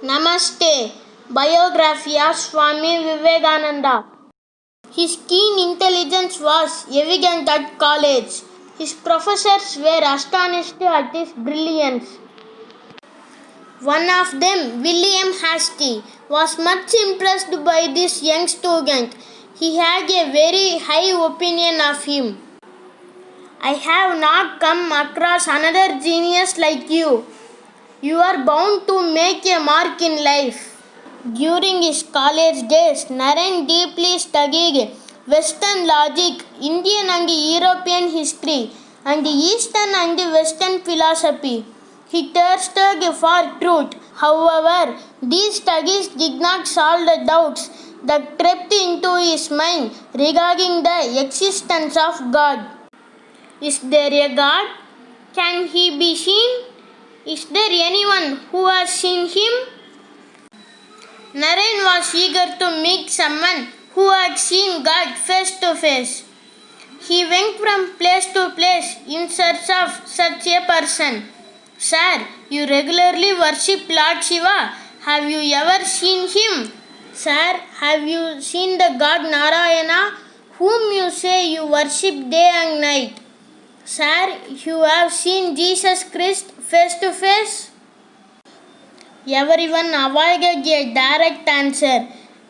Namaste. Biography of Swami Vivekananda. His keen intelligence was evident at college. His professors were astonished at his brilliance. One of them, William Hastie, was much impressed by this young student. He had a very high opinion of him. I have not come across another genius like you. You are bound to make a mark in life. During his college days, Naren deeply studied Western logic, Indian and European history, and Eastern and Western philosophy. He thirsted for truth. However, these studies did not solve the doubts that crept into his mind regarding the existence of God. Is there a God? Can he be seen? Is there anyone who has seen him? Naren was eager to meet someone who had seen God face to face. He went from place to place in search of such a person. Sir, you regularly worship Lord Shiva. Have you ever seen him? Sir, have you seen the God Narayana, whom you say you worship day and night? Sir, you have seen Jesus Christ face to face? Everyone avoided a direct answer.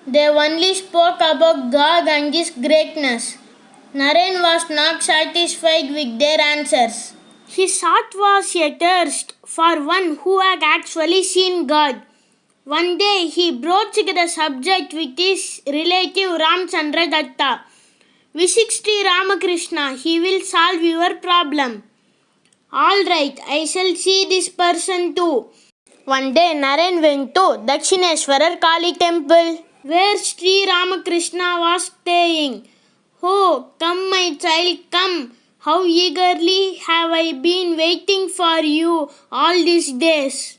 They only spoke about God and His greatness. Naren was not satisfied with their answers. His heart was a thirst for one who had actually seen God. One day he broached the subject with his relative Ramchandra Datta. Visit Sri Ramakrishna, he will solve your problem. All right, I shall see this person too. One day Naren went to Dakshineshwarar Kali temple, where Sri Ramakrishna was staying. Oh, come my child, come. How eagerly have I been waiting for you all these days.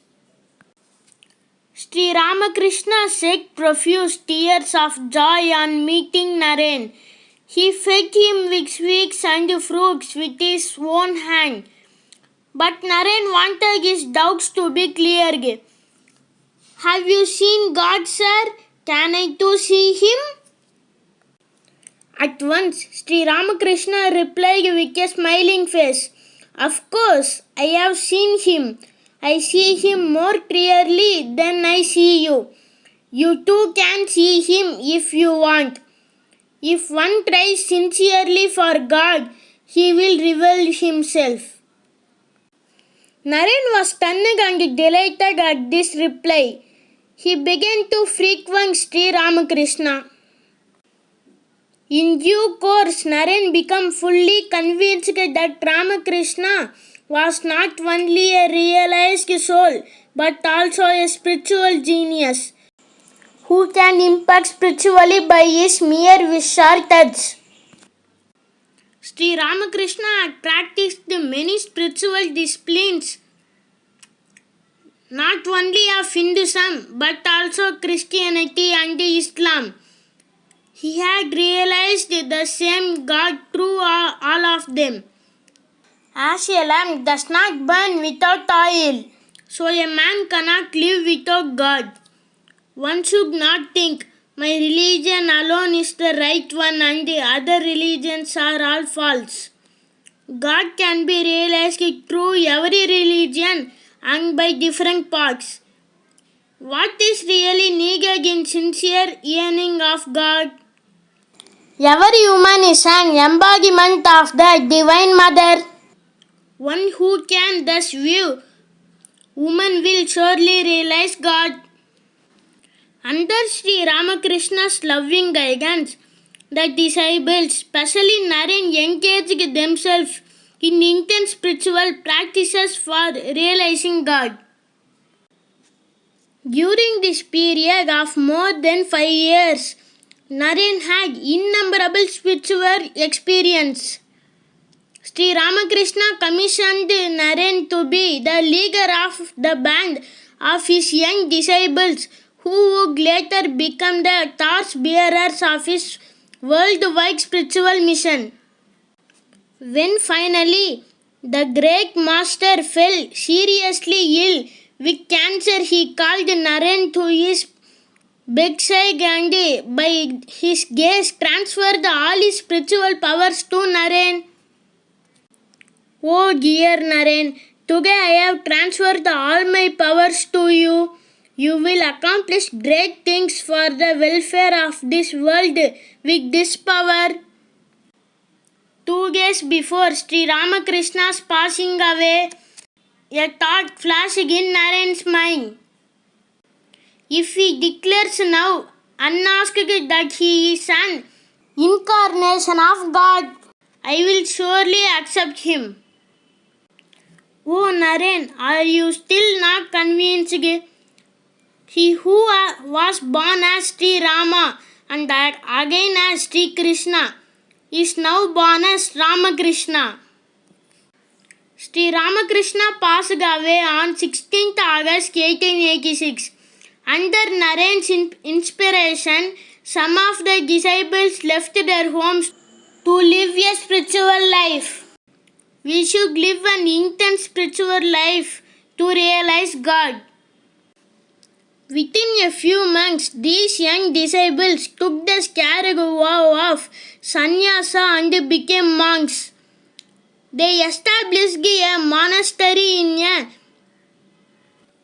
Sri Ramakrishna shed profuse tears of joy on meeting Naren. He fed him with sweets and fruits with his own hand. But Naren wanted his doubts to be cleared. Have you seen God, sir? Can I too see him? At once, Sri Ramakrishna replied with a smiling face. Of course, I have seen him. I see him more clearly than I see you. You too can see him if you want. If one tries sincerely for God, he will reveal himself. Naren was stunned and delighted at this reply. He began to frequent Sri Ramakrishna. In due course, Naren became fully convinced that Ramakrishna was not only a realized soul but also a spiritual genius who can impact spiritually by his mere short touch. Sri Ramakrishna had practiced many spiritual disciplines, not only of Hinduism but also Christianity and Islam. He had realized the same God through all of them. As a lamp does not burn without oil, so a man cannot live without God. One should not think, my religion alone is the right one and the other religions are all false. God can be realized through every religion and by different paths. What is really needed in sincere yearning of God? Every woman is an embodiment of the Divine Mother. One who can thus view woman will surely realize God. Under Sri Ramakrishna's loving guidance, the disciples, especially Naren, engaged themselves in intense spiritual practices for realizing God. During this period of more than 5 years, Naren had innumerable spiritual experience. Sri Ramakrishna commissioned Naren to be the leader of the band of his young disciples who would later become the torch-bearers of his worldwide spiritual mission. When finally the great master fell seriously ill With cancer, he called Naren to his bedside and by his gaze transferred all his spiritual powers to Naren. Oh dear Naren, today I have transferred all my powers to you. You will accomplish great things for the welfare of this world with this power. 2 days before Sri Ramakrishna's passing away, a thought flashed in Naren's mind. If he declares now, unasked, that he is an incarnation of God, I will surely accept him. Oh Naren, are you still not convinced? He who was born as Sri Rama and again as Sri Krishna is now born as Ramakrishna. Sri Ramakrishna passed away on 16th August 1886. Under Naren's inspiration, some of the disciples left their homes to live a spiritual life. We should live an intense spiritual life to realize God. Within a few months, these young disciples took the sacred vow of sannyasa and became monks. They established a monastery in a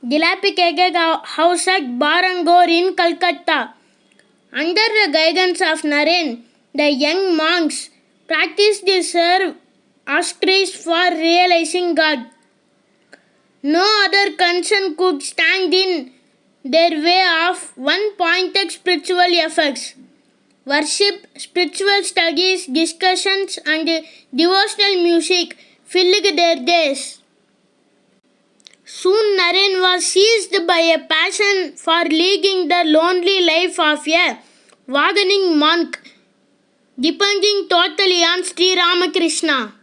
dilapidated house at Barangor in Calcutta. Under the guidance of Naren, the young monks practiced the serve austerities for realizing God. No other concern could stand in their way of one-pointed spiritual efforts. Worship, spiritual studies, discussions and devotional music filled their days. Soon Naren was seized by a passion for leading the lonely life of a wagoning monk, depending totally on Sri Ramakrishna.